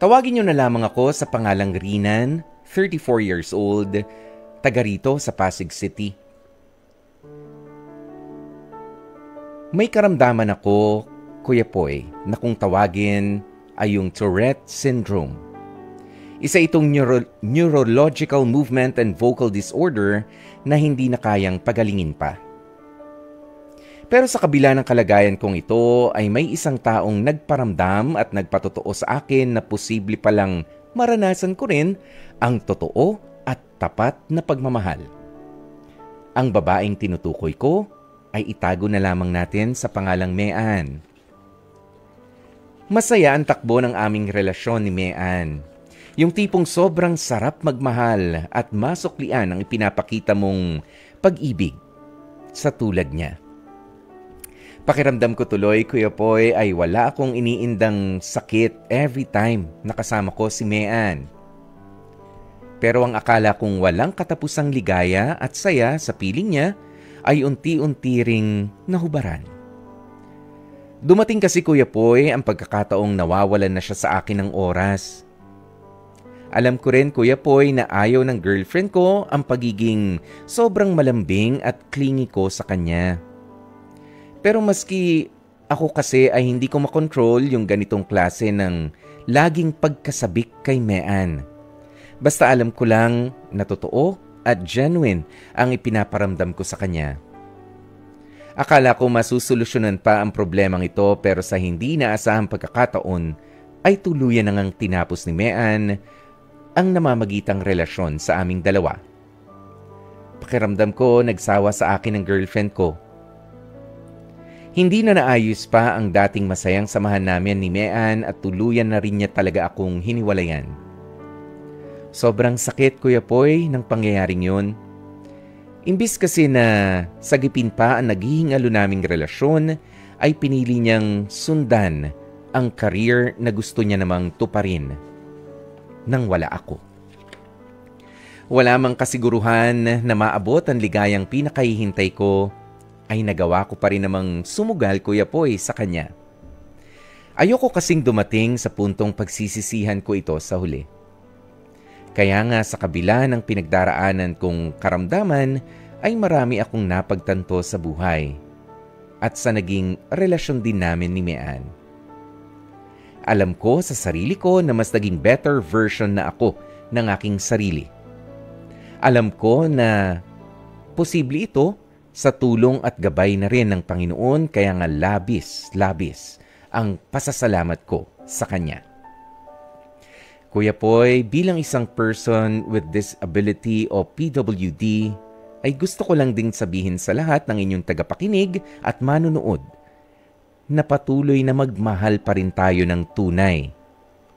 Tawagin niyo na lamang ako sa pangalang Rinan, 34 years old, taga rito sa Pasig City. May karamdaman ako, Kuya Poy, na kung tawagin ay yung Tourette Syndrome. Isa itong neurological movement and vocal disorder na hindi na kayang pagalingin pa. Pero sa kabila ng kalagayan kong ito ay may isang taong nagparamdam at nagpatotoo sa akin na posible palang maranasan ko rin ang totoo at tapat na pagmamahal. Ang babaeng tinutukoy ko ay itago na lamang natin sa pangalang Mean. Masaya ang takbo ng aming relasyon ni Mean. Yung tipong sobrang sarap magmahal at masuklian ang ipinapakita mong pag-ibig sa tulad niya. Pakiramdam ko tuloy, Kuya Poy, ay wala akong iniindang sakit every time nakasama ko si Mean. Pero ang akala kong walang katapusang ligaya at saya sa piling niya ay unti-unti ring nahubaran. Dumating kasi, Kuya Poy, ang pagkakataong nawawalan na siya sa akin ng oras. Alam ko rin, Kuya Poy, na ayaw ng girlfriend ko ang pagiging sobrang malambing at clingy ko sa kanya. Pero maski ako kasi ay hindi ko makontrol yung ganitong klase ng laging pagkasabik kay Mean. Basta alam ko lang na totoo at genuine ang ipinaparamdam ko sa kanya. Akala ko masusolusyonan pa ang problemang ito pero sa hindi naasahang pagkakataon ay tuluyan nang tinapos ni Mean ang namamagitang relasyon sa aming dalawa. Pakiramdam ko nagsawa sa akin ang girlfriend ko. Hindi na naayos pa ang dating masayang samahan namin ni Mean at tuluyan na rin niya talaga akong hiniwalayan. Sobrang sakit, Kuya Poy, ng pangyayaring yun. Imbis kasi na sagipin pa ang naghihingalo naming relasyon, ay pinili niyang sundan ang career na gusto niya namang tuparin nang wala ako. Wala mang kasiguruhan na maabot ang ligayang pinakahihintay ko, ay nagawa ko pa rin namang sumugal, Kuya Poy, sa kanya. Ayoko kasing dumating sa puntong pagsisisihan ko ito sa huli. Kaya nga sa kabila ng pinagdaraanan kong karamdaman ay marami akong napagtanto sa buhay at sa naging relasyon din namin ni Mean. Alam ko sa sarili ko na mas naging better version na ako ng aking sarili. Alam ko na posible ito sa tulong at gabay na rin ng Panginoon kaya nga labis ang pasasalamat ko sa Kanya. Kuya Poy, bilang isang person with disability o PWD, ay gusto ko lang ding sabihin sa lahat ng inyong tagapakinig at manunood na patuloy na magmahal pa rin tayo ng tunay.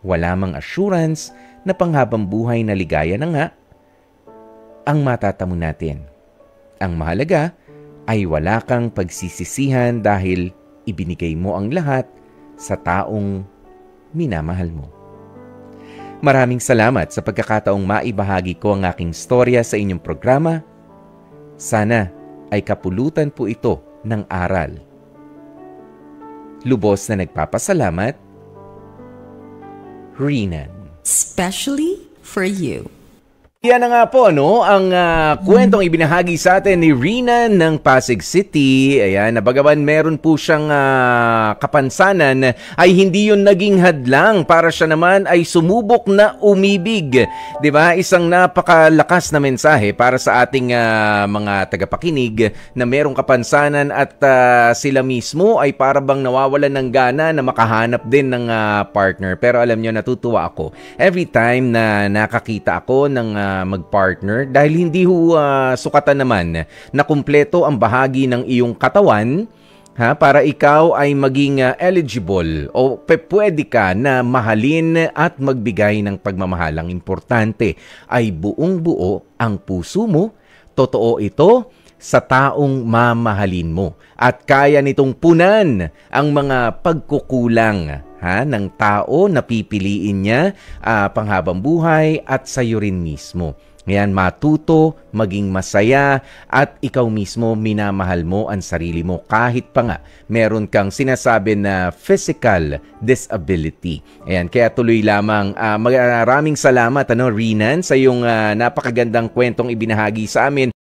Wala mang assurance na panghabang buhay na ligaya na nga ang matatamo natin. Ang mahalaga ay wala kang pagsisisihan dahil ibinigay mo ang lahat sa taong minamahal mo. Maraming salamat sa pagkakataong maibahagi ko ang aking storya sa inyong programa. Sana ay kapulutan po ito ng aral. Lubos na nagpapasalamat, Rinan. Especially for you. Yan na nga po, no? Ang kwentong ibinahagi sa atin ni Rinan ng Pasig City. Ayan, nabagaman meron po siyang kapansanan ay hindi yun naging hadlang para siya naman ay sumubok na umibig. 'Di ba? Isang napakalakas na mensahe para sa ating mga tagapakinig na merong kapansanan at sila mismo ay para bang nawawalan ng gana na makahanap din ng partner. Pero alam nyo, natutuwa ako every time na nakakita ako ng magpartner dahil hindi sukatan naman na kumpleto ang bahagi ng iyong katawan para ikaw ay maging eligible o pwede ka na mahalin at magbigay ng pagmamahalang importante ay buong buo ang puso mo. Totoo ito sa taong mamahalin mo at kaya nitong punan ang mga pagkukulang ng tao na pipiliin niya panghabang buhay at sa iyo rin mismo. Ngayon, matuto, maging masaya, at ikaw mismo minamahal mo ang sarili mo kahit pa nga meron kang sinasabi na physical disability. Ayan, kaya tuloy lamang. Maraming salamat, Rinan, sa iyong napakagandang kwentong ibinahagi sa amin.